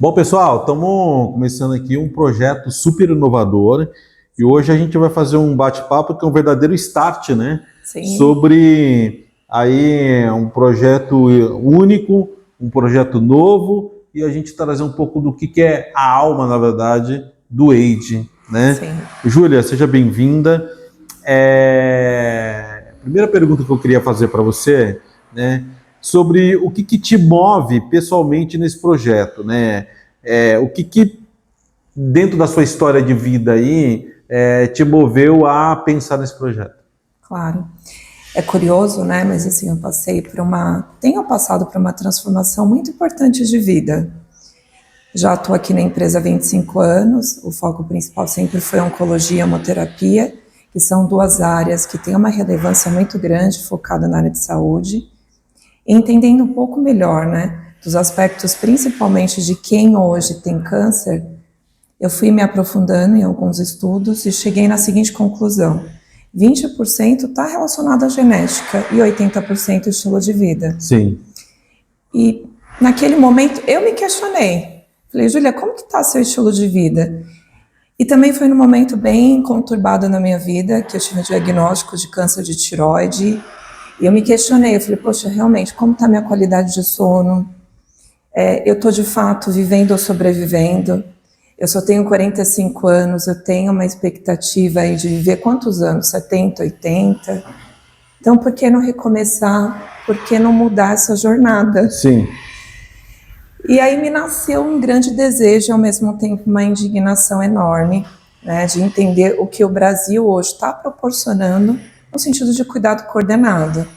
Bom, pessoal, estamos começando aqui um projeto super inovador e hoje a gente vai fazer um bate-papo que é um verdadeiro start, né? Sim. Sobre aí um projeto único, um projeto novo e a gente trazer um pouco do que é a alma, na verdade, do Age, né? Sim. Júlia, seja bem-vinda. Primeira pergunta que eu queria fazer para você, né? Sobre o que te move pessoalmente nesse projeto, né? O que dentro da sua história de vida aí te moveu a pensar nesse projeto? Claro. É curioso, né? Mas assim, tenho passado por uma transformação muito importante de vida. Já estou aqui na empresa há 25 anos, o foco principal sempre foi oncologia e hemoterapia, que são duas áreas que têm uma relevância muito grande, focada na área de saúde. Entendendo um pouco melhor, né, dos aspectos principalmente de quem hoje tem câncer, eu fui me aprofundando em alguns estudos e cheguei na seguinte conclusão: 20% está relacionado à genética e 80% estilo de vida. Sim. E naquele momento eu me questionei. Falei, Júlia, como que está seu estilo de vida? E também foi num momento bem conturbado na minha vida, que eu tive um diagnóstico de câncer de tireoide. E eu me questionei, eu falei, poxa, realmente, como está a minha qualidade de sono? Eu estou, de fato, vivendo ou sobrevivendo? Eu só tenho 45 anos, eu tenho uma expectativa aí de viver quantos anos? 70, 80? Então, por que não recomeçar? Por que não mudar essa jornada? Sim. E aí me nasceu um grande desejo e, ao mesmo tempo, uma indignação enorme, né, de entender o que o Brasil hoje está proporcionando no sentido de cuidado coordenado.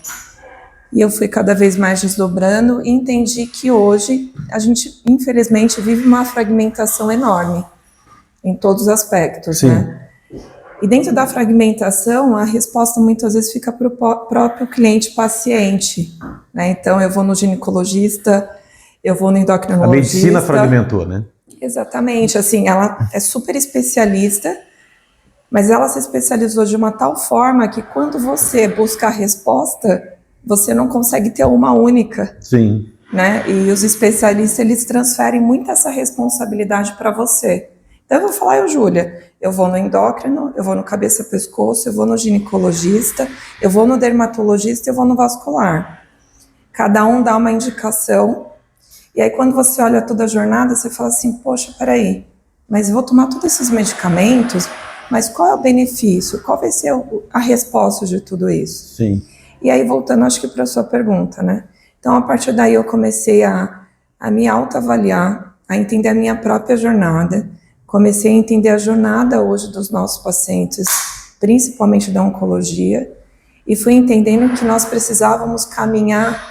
E eu fui cada vez mais desdobrando e entendi que hoje a gente, infelizmente, vive uma fragmentação enorme em todos os aspectos, Sim. né? E dentro da fragmentação, a resposta muitas vezes fica para o próprio cliente-paciente, né? Então, eu vou no ginecologista, eu vou no endocrinologista. A medicina fragmentou, né? Exatamente, assim, ela é super especialista, mas ela se especializou de uma tal forma que quando você busca a resposta, você não consegue ter uma única. Sim. Né? E os especialistas, eles transferem muito essa responsabilidade para você. Então eu vou falar, Júlia, eu vou no endócrino, eu vou no cabeça-pescoço, eu vou no ginecologista, eu vou no dermatologista, eu vou no vascular. Cada um dá uma indicação, e aí quando você olha toda a jornada, você fala assim, poxa, peraí, mas eu vou tomar todos esses medicamentos, mas qual é o benefício? Qual vai ser a resposta de tudo isso? Sim. E aí, voltando, acho que para a sua pergunta, né? Então, a partir daí, eu comecei a me autoavaliar, a entender a minha própria jornada, comecei a entender a jornada hoje dos nossos pacientes, principalmente da oncologia, e fui entendendo que nós precisávamos caminhar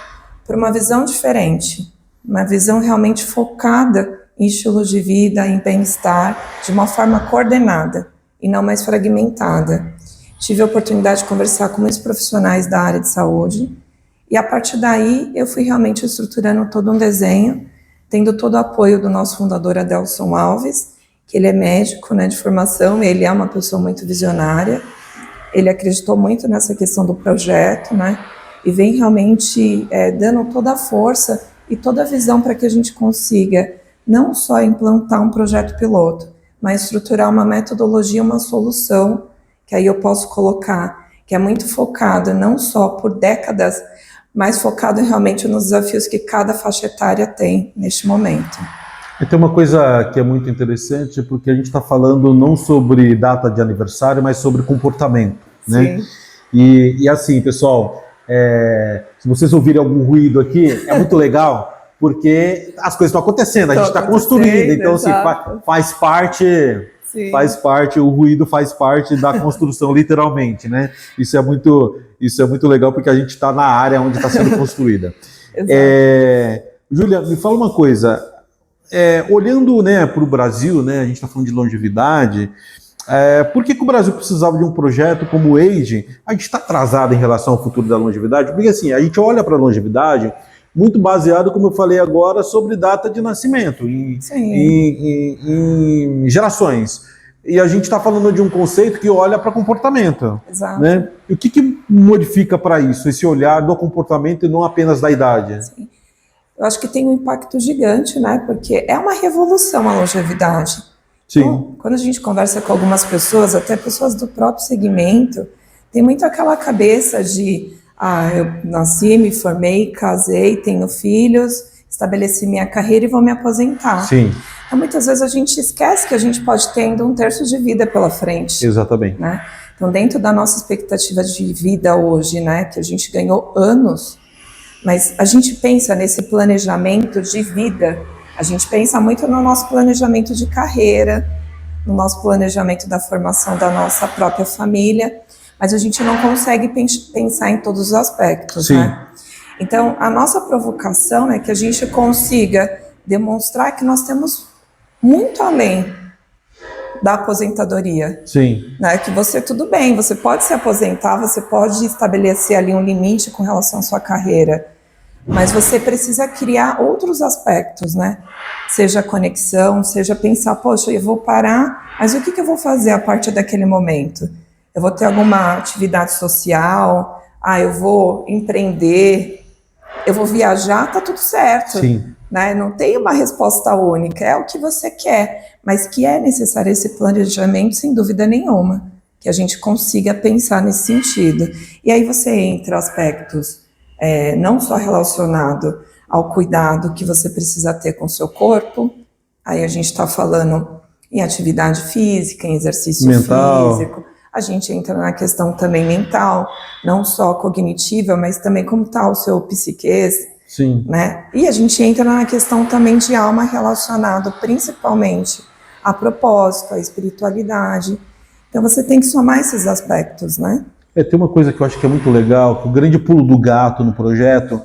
para uma visão diferente, uma visão realmente focada em estilo de vida, em bem-estar, de uma forma coordenada e não mais fragmentada. Tive a oportunidade de conversar com muitos profissionais da área de saúde e a partir daí eu fui realmente estruturando todo um desenho, tendo todo o apoio do nosso fundador Adelson Alves, que ele é médico, né, de formação, ele é uma pessoa muito visionária, ele acreditou muito nessa questão do projeto, né, e vem realmente dando toda a força e toda a visão para que a gente consiga não só implantar um projeto piloto, mas estruturar uma metodologia, uma solução, que aí eu posso colocar, que é muito focado não só por décadas, mas focado realmente nos desafios que cada faixa etária tem neste momento. E tem uma coisa que é muito interessante, porque a gente está falando não sobre data de aniversário, mas sobre comportamento, né? Sim. E assim, pessoal, se vocês ouvirem algum ruído aqui, é muito legal, porque as coisas estão acontecendo, a gente está construindo, então assim, faz parte, o ruído faz parte da construção, literalmente, né? Isso é muito legal, porque a gente está na área onde está sendo construída. Júlia, me fala uma coisa, olhando, né, para o Brasil, né, a gente está falando de longevidade, por que o Brasil precisava de um projeto como o Age? A gente está atrasado em relação ao futuro da longevidade, porque assim, a gente olha para a longevidade muito baseado, como eu falei agora, sobre data de nascimento, em gerações. E a gente está falando de um conceito que olha para comportamento. Exato. Né? E o que modifica para isso, esse olhar do comportamento e não apenas da idade? Sim. eu acho que tem um impacto gigante, né? Porque é uma revolução a longevidade. Sim. Então, quando a gente conversa com algumas pessoas, até pessoas do próprio segmento, tem muito aquela cabeça de eu nasci, me formei, casei, tenho filhos, estabeleci minha carreira e vou me aposentar. Sim. Então, muitas vezes a gente esquece que a gente pode ter ainda 1/3 de vida pela frente. Exatamente. Né? Então, dentro da nossa expectativa de vida hoje, né, que a gente ganhou anos, mas a gente pensa nesse planejamento de vida, a gente pensa muito no nosso planejamento de carreira, no nosso planejamento da formação da nossa própria família, mas a gente não consegue pensar em todos os aspectos, Sim. né? Então, a nossa provocação é que a gente consiga demonstrar que nós temos muito além da aposentadoria. Sim. Né? Que você, tudo bem, você pode se aposentar, você pode estabelecer ali um limite com relação à sua carreira, mas você precisa criar outros aspectos, né? Seja conexão, seja pensar, poxa, eu vou parar, mas o que eu vou fazer a partir daquele momento? Eu vou ter alguma atividade social? Eu vou empreender? Eu vou viajar? Tá tudo certo. Sim. Né? Não tem uma resposta única, é o que você quer, mas que é necessário esse planejamento, sem dúvida nenhuma, que a gente consiga pensar nesse sentido. E aí você entra aspectos não só relacionado ao cuidado que você precisa ter com o seu corpo, aí a gente está falando em atividade física, em exercício mental. Físico, a gente entra na questão também mental, não só cognitiva, mas também como está o seu psiquês. Sim. Né? E a gente entra na questão também de alma relacionado principalmente a propósito, a espiritualidade. Então você tem que somar esses aspectos, né? Tem uma coisa que eu acho que é muito legal, que o grande pulo do gato no projeto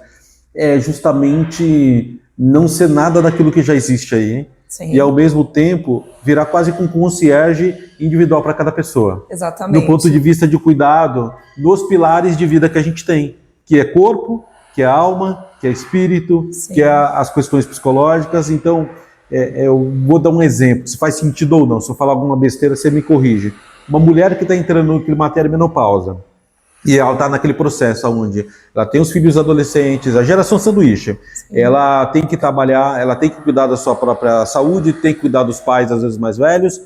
é justamente não ser nada daquilo que já existe aí, hein? Sim. E ao mesmo tempo virar quase com um concierge individual para cada pessoa. Exatamente. Do ponto de vista de cuidado dos pilares de vida que a gente tem, que é corpo, que é alma, que é espírito, Sim. que é as questões psicológicas. Então, eu vou dar um exemplo, se faz sentido ou não. Se eu falar alguma besteira, você me corrige. Uma mulher que está entrando no climatério e menopausa, e ela está naquele processo onde ela tem os filhos adolescentes, a geração sanduíche. Sim. Ela tem que trabalhar, ela tem que cuidar da sua própria saúde, tem que cuidar dos pais, às vezes mais velhos,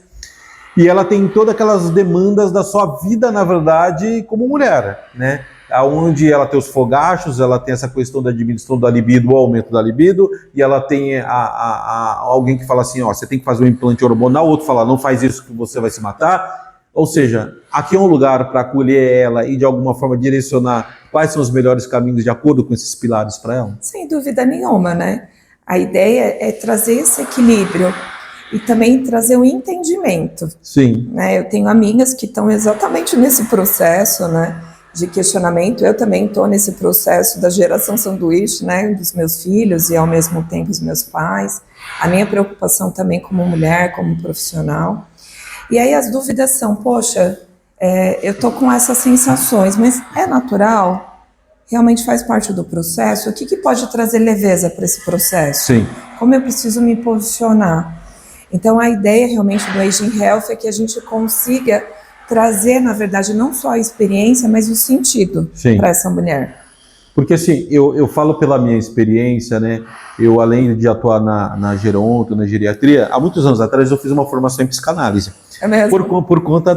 e ela tem todas aquelas demandas da sua vida, na verdade, como mulher, né? Onde ela tem os fogachos, ela tem essa questão da diminuição da libido, o aumento da libido, e ela tem alguém que fala assim, você tem que fazer um implante hormonal, outro fala, não faz isso que você vai se matar. Ou seja, aqui é um lugar para acolher ela e de alguma forma direcionar quais são os melhores caminhos de acordo com esses pilares para ela? Sem dúvida nenhuma, né? A ideia é trazer esse equilíbrio e também trazer o entendimento. Sim. Né? Eu tenho amigas que estão exatamente nesse processo, né, de questionamento. Eu também estou nesse processo da geração sanduíche, né, dos meus filhos e ao mesmo tempo os meus pais. A minha preocupação também como mulher, como profissional. E aí as dúvidas são, poxa, eu estou com essas sensações, mas é natural? Realmente faz parte do processo? O que pode trazer leveza para esse processo? Sim. Como eu preciso me posicionar? Então a ideia realmente do Aging Health é que a gente consiga trazer, na verdade, não só a experiência, mas o sentido para essa mulher. Porque assim, eu falo pela minha experiência, né? Eu, além de atuar na geronto, na geriatria, há muitos anos atrás eu fiz uma formação em psicanálise. É mesmo? Por conta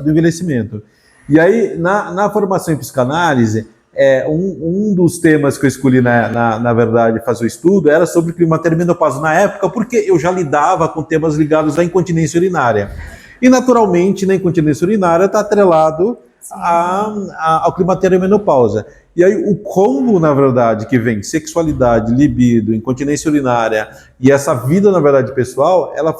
do envelhecimento. E aí, na formação em psicanálise, um dos temas que eu escolhi, na verdade, fazer o estudo, era sobre climatério e menopausa na época, porque eu já lidava com temas ligados à incontinência urinária. E, naturalmente, na incontinência urinária está atrelado ao climatério e menopausa. E aí o combo, na verdade, que vem sexualidade, libido, incontinência urinária e essa vida, na verdade, pessoal, ela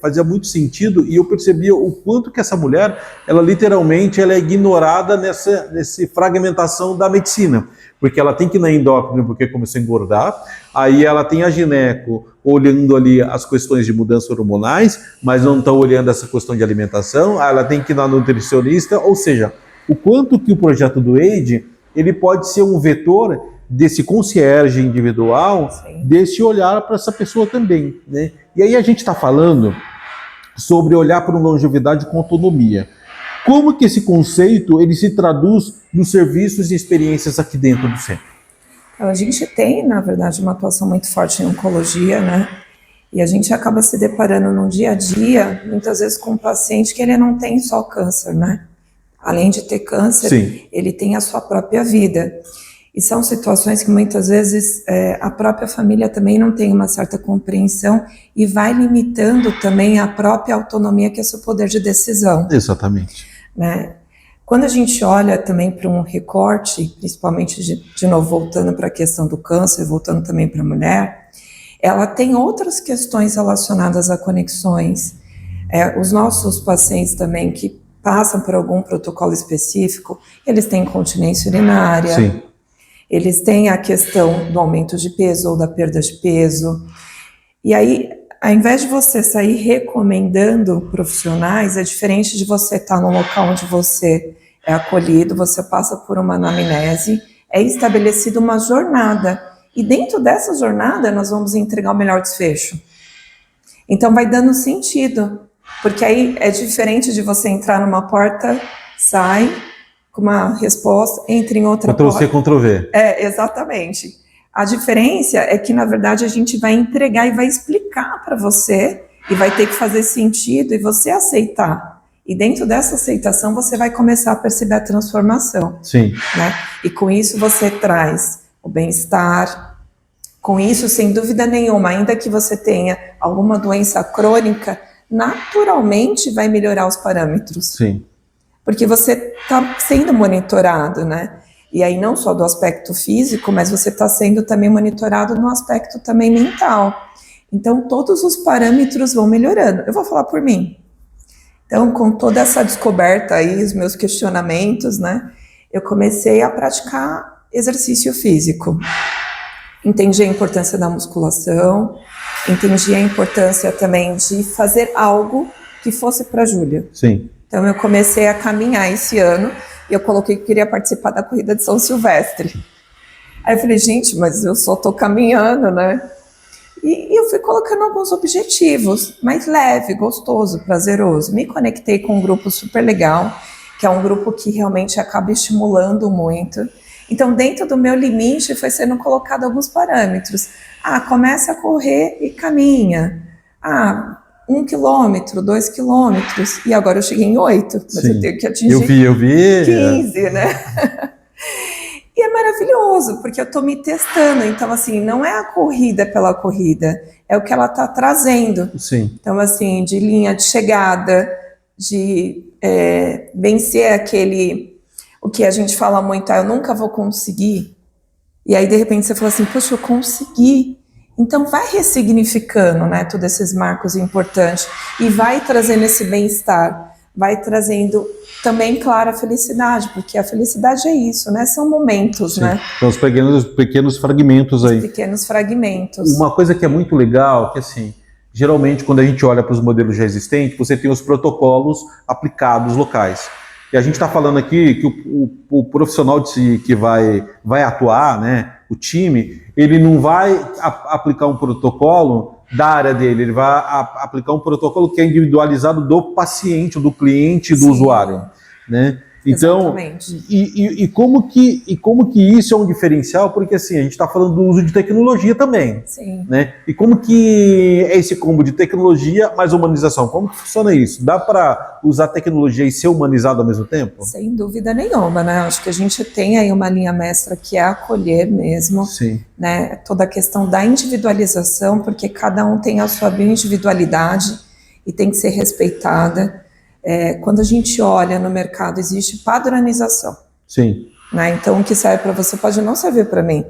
fazia muito sentido, e eu percebia o quanto que essa mulher, ela literalmente ela é ignorada nessa fragmentação da medicina. Porque ela tem que ir na endócrina porque começou a engordar, aí ela tem a gineco olhando ali as questões de mudanças hormonais, mas não está olhando essa questão de alimentação, aí ela tem que ir na nutricionista, ou seja, o quanto que o projeto do AGE, ele pode ser um vetor desse concierge individual, sim, desse olhar para essa pessoa também, né? E aí a gente está falando sobre olhar para uma longevidade com autonomia. Como que esse conceito ele se traduz nos serviços e experiências aqui dentro do centro? Então, a gente tem, na verdade, uma atuação muito forte em oncologia, né? E a gente acaba se deparando no dia a dia, muitas vezes com um paciente que ele não tem só câncer, né? Além de ter câncer, Sim. ele tem a sua própria vida. E são situações que muitas vezes a própria família também não tem uma certa compreensão e vai limitando também a própria autonomia, que é o seu poder de decisão. Exatamente. Né? Quando a gente olha também para um recorte, principalmente de novo voltando para a questão do câncer, voltando também para a mulher, ela tem outras questões relacionadas a conexões. Os nossos pacientes também que passam por algum protocolo específico, eles têm incontinência urinária. Sim. Eles têm a questão do aumento de peso ou da perda de peso. E aí, ao invés de você sair recomendando profissionais, é diferente de você estar no local onde você é acolhido, você passa por uma anamnese, é estabelecida uma jornada. E dentro dessa jornada, nós vamos entregar o melhor desfecho. Então, vai dando sentido. Porque aí é diferente de você entrar numa porta, sai com uma resposta, entra em outra porta. Ctrl-C, Ctrl-V. Exatamente. A diferença é que, na verdade, a gente vai entregar e vai explicar para você e vai ter que fazer sentido e você aceitar. E dentro dessa aceitação, você vai começar a perceber a transformação. Sim. Né? E com isso você traz o bem-estar. Com isso, sem dúvida nenhuma, ainda que você tenha alguma doença crônica, naturalmente vai melhorar os parâmetros. Sim. Porque você está sendo monitorado, né? E aí não só do aspecto físico, mas você está sendo também monitorado no aspecto também mental. Então, todos os parâmetros vão melhorando. Eu vou falar por mim. Então, com toda essa descoberta aí, os meus questionamentos, né? Eu comecei a praticar exercício físico. Entendi a importância da musculação, entendi a importância também de fazer algo que fosse para a Júlia. Sim. Então eu comecei a caminhar esse ano e eu coloquei que queria participar da corrida de São Silvestre. Aí eu falei, gente, mas eu só tô caminhando, né? E eu fui colocando alguns objetivos, mais leve, gostoso, prazeroso. Me conectei com um grupo super legal, que é um grupo que realmente acaba estimulando muito. Então, dentro do meu limite, foi sendo colocado alguns parâmetros. Começa a correr e caminha. 1 quilômetro, 2 quilômetros, e agora eu cheguei em 8, mas Sim. eu tenho que atingir Eu vi. 15, né? E é maravilhoso, porque eu estou me testando, então assim, não é a corrida pela corrida, é o que ela está trazendo. Sim. Então assim, de linha de chegada, de vencer o que a gente fala muito, eu nunca vou conseguir, e aí de repente você fala assim, poxa, eu consegui. Então vai ressignificando, né, todos esses marcos importantes e vai trazendo esse bem-estar, vai trazendo também, claro, a felicidade, porque a felicidade é isso, né, são momentos, Sim. né. São os pequenos fragmentos aí. Os pequenos fragmentos. Uma coisa que é muito legal, que assim, geralmente quando a gente olha para os modelos já existentes, você tem os protocolos aplicados locais. E a gente está falando aqui que o profissional que vai atuar, né, o time, ele não vai aplicar um protocolo da área dele, ele vai aplicar um protocolo que é individualizado do paciente, do cliente, do usuário, né? Então, e como que isso é um diferencial? Porque assim, a gente está falando do uso de tecnologia também. Sim. Né? E como que é esse combo de tecnologia mais humanização? Como que funciona isso? Dá para usar tecnologia e ser humanizado ao mesmo tempo? Sem dúvida nenhuma, né? Acho que a gente tem aí uma linha mestra que é acolher mesmo. Sim. Né? Toda a questão da individualização, porque cada um tem a sua bioindividualidade e tem que ser respeitada. Quando a gente olha no mercado, existe padronização. Sim. Né? Então, o que serve para você pode não servir para mim.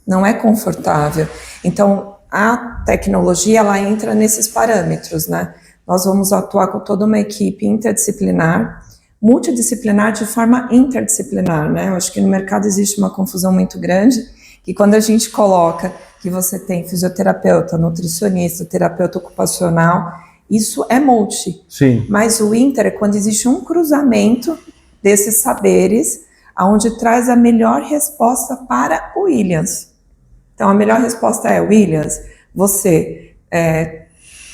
Não é confortável. Então, a tecnologia, ela entra nesses parâmetros, né? Nós vamos atuar com toda uma equipe interdisciplinar, multidisciplinar de forma interdisciplinar, né? Eu acho que no mercado existe uma confusão muito grande, que quando a gente coloca que você tem fisioterapeuta, nutricionista, terapeuta ocupacional, isso é multi. Sim. Mas o inter é quando existe um cruzamento desses saberes, onde traz a melhor resposta para o Williams. Então, a melhor resposta é, Williams, você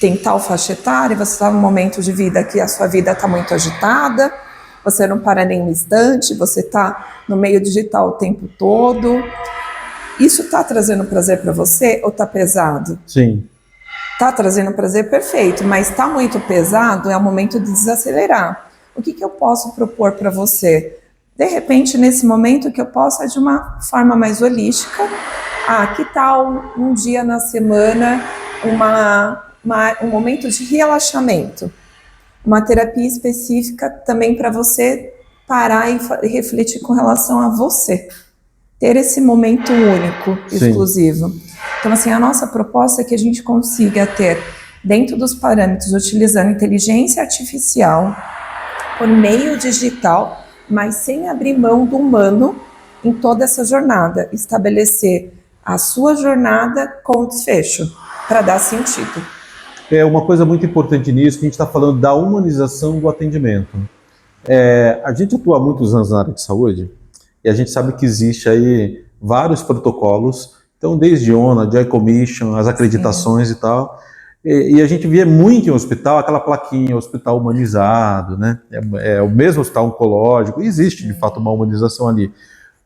tem tal faixa etária, você está num momento de vida que a sua vida está muito agitada, você não para nem um instante, você está no meio digital o tempo todo. isso está trazendo prazer para você ou está pesado? Sim. Está trazendo prazer, perfeito, mas está muito pesado, é o momento de desacelerar. O que eu posso propor para você? De repente, nesse momento, que eu posso é de uma forma mais holística. Que tal um dia na semana, um momento de relaxamento? Uma terapia específica também para você parar e refletir com relação a você. Ter esse momento único, exclusivo. Sim. Então, assim, a nossa proposta é que a gente consiga ter, dentro dos parâmetros, utilizando inteligência artificial, por meio digital, mas sem abrir mão do humano em toda essa jornada. Estabelecer a sua jornada com desfecho, para dar sentido. É uma coisa muito importante nisso, que a gente está falando da humanização do atendimento. A gente atua há muitos anos na área de saúde, e a gente sabe que existe aí vários protocolos, então desde ONA, Joint Commission, as acreditações Sim. e tal, e a gente vê muito em hospital aquela plaquinha, hospital humanizado, né? É o mesmo hospital oncológico, existe de fato uma humanização ali,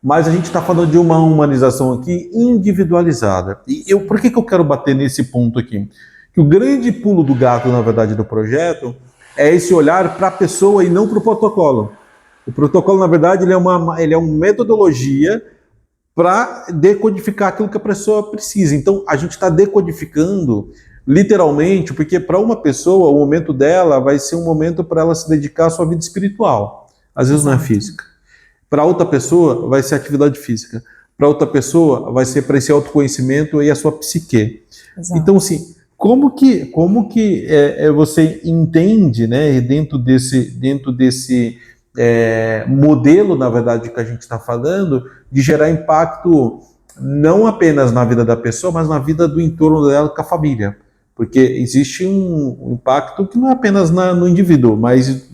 mas a gente está falando de uma humanização aqui individualizada. E por que eu quero bater nesse ponto aqui? Que o grande pulo do gato, na verdade, do projeto é esse olhar para a pessoa e não para o protocolo. O protocolo, na verdade, ele é uma metodologia para decodificar aquilo que a pessoa precisa. Então, a gente está decodificando literalmente, porque para uma pessoa, o momento dela vai ser um momento para ela se dedicar à sua vida espiritual. Às vezes não é física. Para outra pessoa, vai ser atividade física. Para outra pessoa, vai ser para esse autoconhecimento e a sua psique. Exato. Então, assim, como que você entende, né, dentro desse modelo, na verdade, que a gente está falando, de gerar impacto não apenas na vida da pessoa, mas na vida do entorno dela com a família? Porque existe um impacto que não é apenas no indivíduo, mas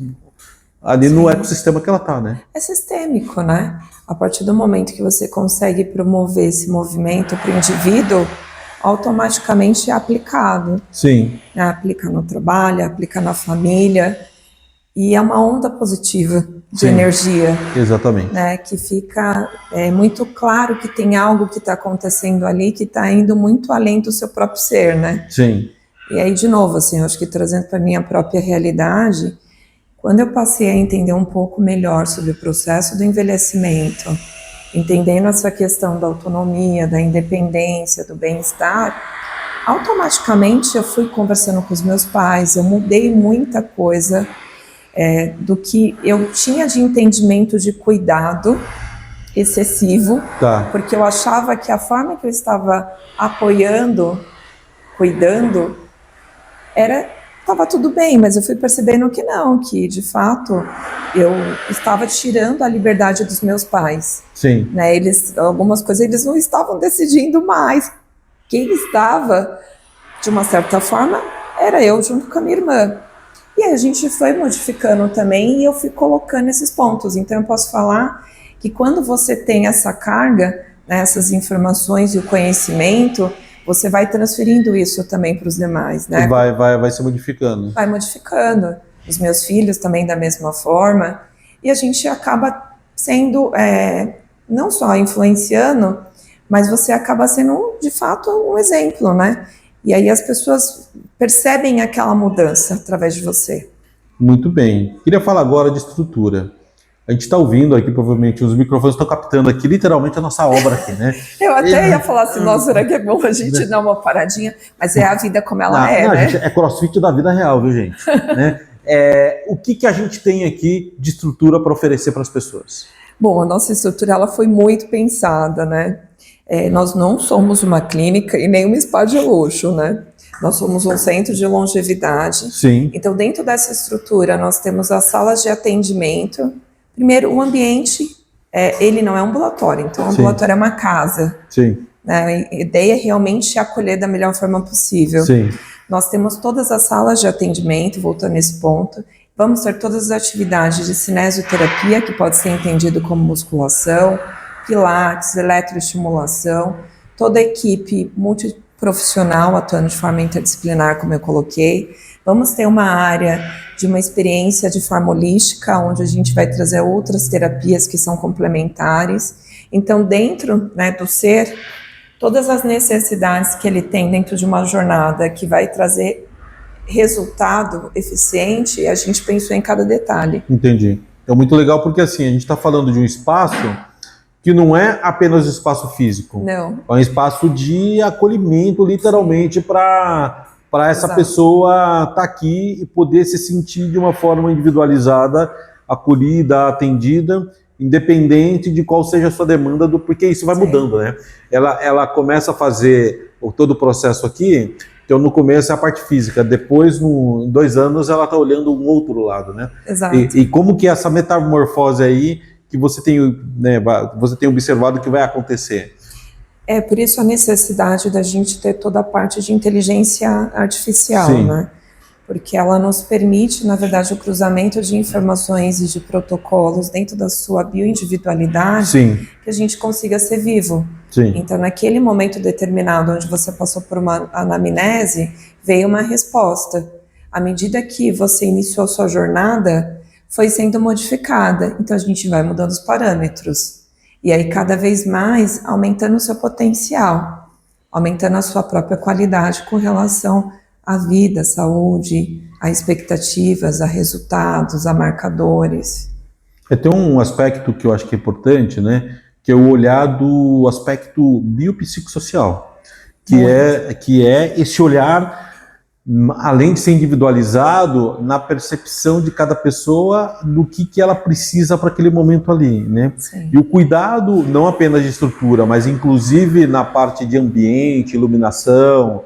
ali Sim. no ecossistema que ela está, né? É sistêmico, né? A partir do momento que você consegue promover esse movimento para o indivíduo, automaticamente é aplicado. Sim. Aplica no trabalho, aplica na família, e é uma onda positiva de Sim, energia. Exatamente. Né, que fica muito claro que tem algo que está acontecendo ali que está indo muito além do seu próprio ser, né? Sim. E aí, de novo, assim, eu acho que trazendo para a minha própria realidade, quando eu passei a entender um pouco melhor sobre o processo do envelhecimento, entendendo essa questão da autonomia, da independência, do bem-estar, automaticamente eu fui conversando com os meus pais, eu mudei muita coisa do que eu tinha de entendimento de cuidado excessivo, porque eu achava que a forma que eu estava apoiando, cuidando, estava tudo bem, mas eu fui percebendo que não, que de fato eu estava tirando a liberdade dos meus pais. Sim. Né? Algumas coisas eles não estavam decidindo mais. Quem estava, de uma certa forma, era eu junto com a minha irmã. E aí a gente foi modificando também e eu fui colocando esses pontos. Então eu posso falar que quando você tem essa carga, né, essas informações e o conhecimento, você vai transferindo isso também para os demais, né? Vai se modificando. Vai modificando. Os meus filhos também da mesma forma. E a gente acaba sendo, não só influenciando, mas você acaba sendo, de fato, um exemplo, né? E aí as pessoas percebem aquela mudança através de você. Muito bem. Queria falar agora de estrutura. A gente está ouvindo aqui, provavelmente, os microfones estão captando aqui, literalmente, a nossa obra aqui, né? Eu até ia falar assim, nossa, será que é bom a gente dar uma paradinha? Mas é a vida como ela né? Gente, é crossfit da vida real, viu, gente? Né? O que a gente tem aqui de estrutura para oferecer para as pessoas? Bom, a nossa estrutura ela foi muito pensada, né? Nós não somos uma clínica e nem uma spa de luxo, né? Nós somos um centro de longevidade. Sim. Então, dentro dessa estrutura, nós temos as salas de atendimento. Primeiro, o ambiente, ele não é ambulatório, então o ambulatório é uma casa. Sim. Né? A ideia é realmente acolher da melhor forma possível. Sim. Nós temos todas as salas de atendimento, voltando nesse ponto. Vamos ter todas as atividades de cinesioterapia, que pode ser entendido como musculação, pilates, eletroestimulação, toda a equipe multiprofissional atuando de forma interdisciplinar, como eu coloquei. Vamos ter uma área de uma experiência de forma holística, onde a gente vai trazer outras terapias que são complementares. Então, dentro, né, do ser, todas as necessidades que ele tem dentro de uma jornada que vai trazer resultado eficiente, a gente pensou em cada detalhe. Entendi. Então, muito legal, porque assim, a gente está falando de um espaço que não é apenas um espaço físico. Não. É um espaço de acolhimento, literalmente, para essa Exato. pessoa estar aqui e poder se sentir de uma forma individualizada, acolhida, atendida, independente de qual seja a sua demanda, porque isso vai mudando, né? Ela começa a fazer todo o processo aqui, então no começo é a parte física, depois, em 2 anos, ela está olhando um outro lado, né? Exato. E como que essa metamorfose aí, que você tem, né, você tem observado que vai acontecer? Por isso a necessidade da gente ter toda a parte de inteligência artificial, Sim. né? Porque ela nos permite, na verdade, o cruzamento de informações e de protocolos dentro da sua bioindividualidade, Sim. que a gente consiga ser vivo. Sim. Então, naquele momento determinado, onde você passou por uma anamnese, veio uma resposta. À medida que você iniciou a sua jornada, foi sendo modificada. Então, a gente vai mudando os parâmetros. E aí, cada vez mais, aumentando o seu potencial, aumentando a sua própria qualidade com relação à vida, à saúde, a expectativas, a resultados, a marcadores. Tem um aspecto que eu acho que é importante, né? Que é o olhar do aspecto biopsicossocial, que é esse olhar, além de ser individualizado, na percepção de cada pessoa do que ela precisa para aquele momento ali, né? Sim. E o cuidado, não apenas de estrutura, mas inclusive na parte de ambiente, iluminação,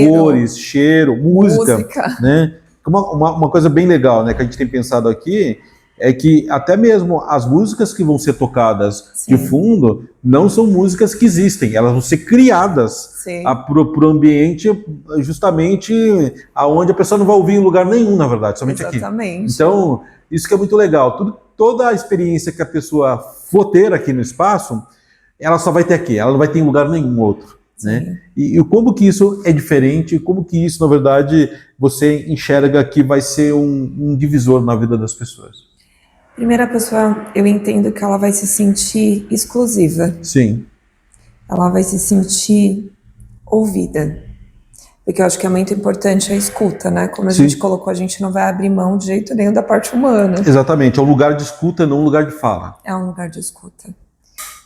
cores, cheiro, música. Né? Uma coisa bem legal, né, que a gente tem pensado aqui é que até mesmo as músicas que vão ser tocadas de fundo não são músicas que existem, elas vão ser criadas para o ambiente, justamente aonde a pessoa não vai ouvir em lugar nenhum, na verdade, somente aqui. Então, isso que é muito legal. Toda a experiência que a pessoa for ter aqui no espaço, ela só vai ter aqui, ela não vai ter em lugar nenhum outro. Né? E como que isso é diferente, como que isso, na verdade, você enxerga que vai ser um divisor na vida das pessoas? Primeira pessoa, eu entendo que ela vai se sentir exclusiva. Sim. Ela vai se sentir ouvida. Porque eu acho que é muito importante a escuta, né? Como a gente colocou, a gente não vai abrir mão de jeito nenhum da parte humana. Exatamente, é um lugar de escuta, não um lugar de fala. É um lugar de escuta.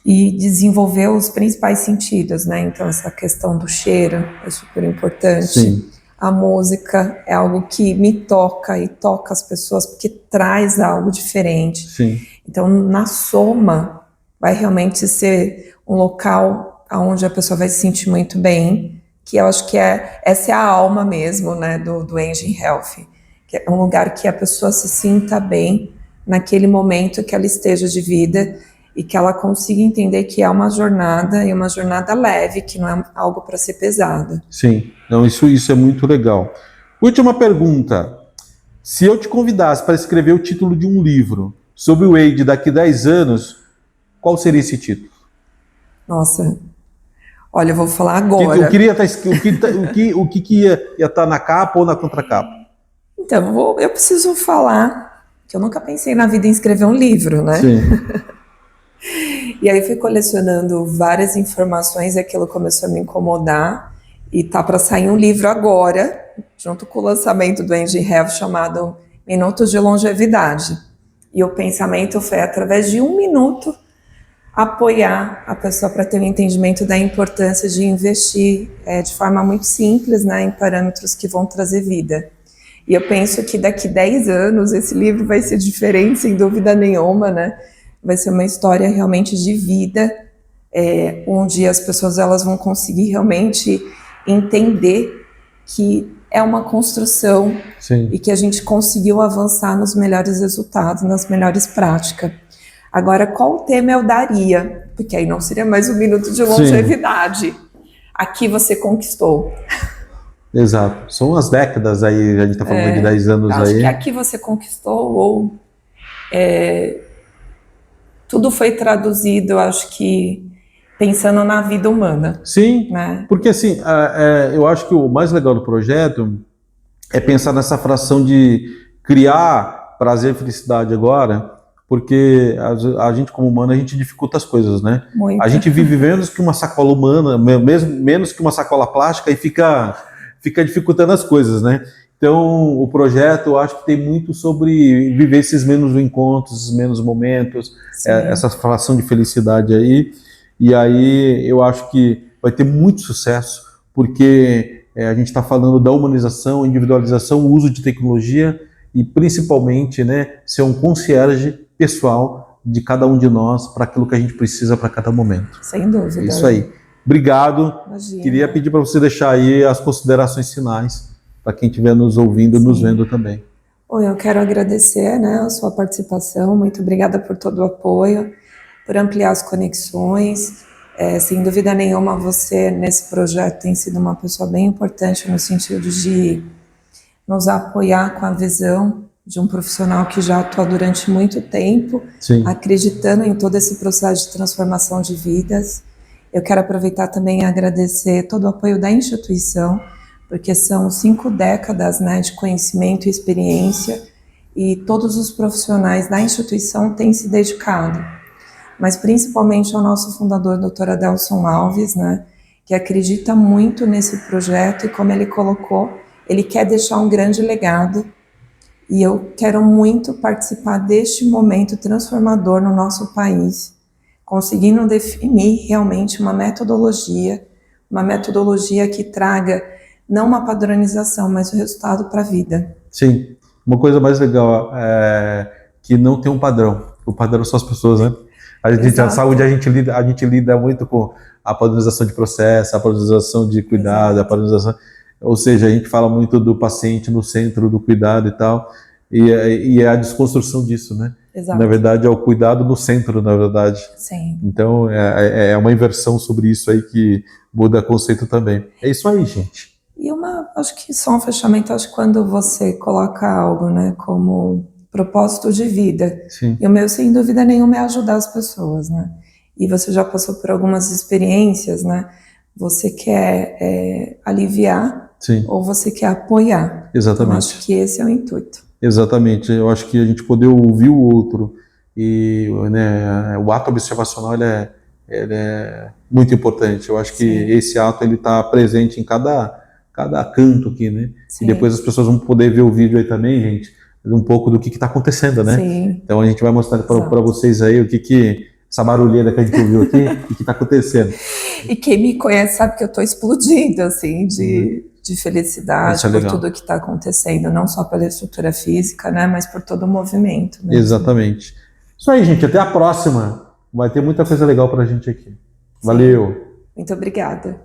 E desenvolver os principais sentidos, né? Então, essa questão do cheiro é super importante. Sim. A música é algo que me toca e toca as pessoas porque traz algo diferente. Sim. Então, na soma, vai realmente ser um local onde a pessoa vai se sentir muito bem, que eu acho que essa é a alma mesmo, né, do Engine Health. Que é um lugar que a pessoa se sinta bem naquele momento que ela esteja de vida e que ela consiga entender que é uma jornada e uma jornada leve, que não é algo para ser pesado. Sim, então isso é muito legal. Última pergunta. Se eu te convidasse para escrever o título de um livro sobre o Wade daqui a 10 anos, qual seria esse título? Nossa, olha, eu vou falar agora. O que ia estar na capa ou na contracapa? Então, eu preciso falar que eu nunca pensei na vida em escrever um livro, né? Sim. E aí fui colecionando várias informações e aquilo começou a me incomodar. E tá para sair um livro agora, junto com o lançamento do Engine Health, chamado Minutos de Longevidade. E o pensamento foi, através de 1 minuto, apoiar a pessoa para ter um entendimento da importância de investir de forma muito simples, né, em parâmetros que vão trazer vida. E eu penso que daqui 10 anos esse livro vai ser diferente, sem dúvida nenhuma, né? Vai ser uma história realmente de vida, onde as pessoas elas vão conseguir realmente entender que é uma construção. Sim. E que a gente conseguiu avançar nos melhores resultados, nas melhores práticas. Agora, qual tema eu daria? Porque aí não seria mais 1 minuto de longevidade. Sim. Aqui você conquistou. Exato. São as décadas aí, a gente está falando de 10 anos acho aí. Que aqui você conquistou, ou tudo foi traduzido, acho que pensando na vida humana. Sim, né? Porque assim, eu acho que o mais legal do projeto é pensar nessa fração de criar prazer e felicidade agora porque a gente como humano, a gente dificulta as coisas, né? Muito. A gente vive menos que uma sacola humana, menos que uma sacola plástica e fica dificultando as coisas, né? Então, o projeto, eu acho que tem muito sobre viver esses menos encontros, esses menos momentos, essa fração de felicidade aí. E aí, eu acho que vai ter muito sucesso, porque a gente está falando da humanização, individualização, o uso de tecnologia e, principalmente, né, ser um concierge pessoal de cada um de nós para aquilo que a gente precisa para cada momento. Sem dúvida. É isso aí. Obrigado. Imagina. Queria pedir para você deixar aí as considerações finais para quem estiver nos ouvindo e nos vendo também. Bom, eu quero agradecer, né, a sua participação. Muito obrigada por todo o apoio, por ampliar as conexões. Sem dúvida nenhuma, você nesse projeto tem sido uma pessoa bem importante no sentido de nos apoiar com a visão de um profissional que já atua durante muito tempo, Sim. acreditando em todo esse processo de transformação de vidas. Eu quero aproveitar também e agradecer todo o apoio da instituição, porque são 5 décadas, né, de conhecimento e experiência, e todos os profissionais da instituição têm se dedicado, mas principalmente ao nosso fundador, Dr. Adelson Alves, né, que acredita muito nesse projeto e, como ele colocou, ele quer deixar um grande legado, e eu quero muito participar deste momento transformador no nosso país, conseguindo definir realmente uma metodologia que traga não uma padronização, mas o resultado para a vida. Sim. Uma coisa mais legal é que não tem um padrão. O padrão são as pessoas, né? A saúde, a gente lida muito com a padronização de processo, a padronização de cuidado, a padronização... Ou seja, a gente fala muito do paciente no centro do cuidado e tal, e é a desconstrução disso, né? Exato. Na verdade, é o cuidado no centro, na verdade. Sim. Então, é uma inversão sobre isso aí que muda conceito também. É isso aí, gente. E acho que só um fechamento, acho que quando você coloca algo, né, como propósito de vida, Sim. E o meu, sem dúvida nenhuma, é ajudar as pessoas, né? E você já passou por algumas experiências, né? Você quer aliviar, Sim. Ou você quer apoiar. Exatamente. Então, acho que esse é o intuito. Exatamente. Eu acho que a gente poder ouvir o outro e, né, o ato observacional ele é muito importante. Eu acho que esse ato ele está presente em cada canto aqui, né? Sim. E depois as pessoas vão poder ver o vídeo aí também, gente, um pouco do que está acontecendo, né? Sim. Então a gente vai mostrar para vocês aí o que essa barulheira que a gente ouviu aqui, o que está acontecendo. E quem me conhece sabe que eu estou explodindo, assim, de felicidade por tudo que está acontecendo, não só pela estrutura física, né, mas por todo o movimento. Mesmo. Exatamente. Isso aí, gente. Até a próxima. Vai ter muita coisa legal para a gente aqui. Valeu. Muito obrigada.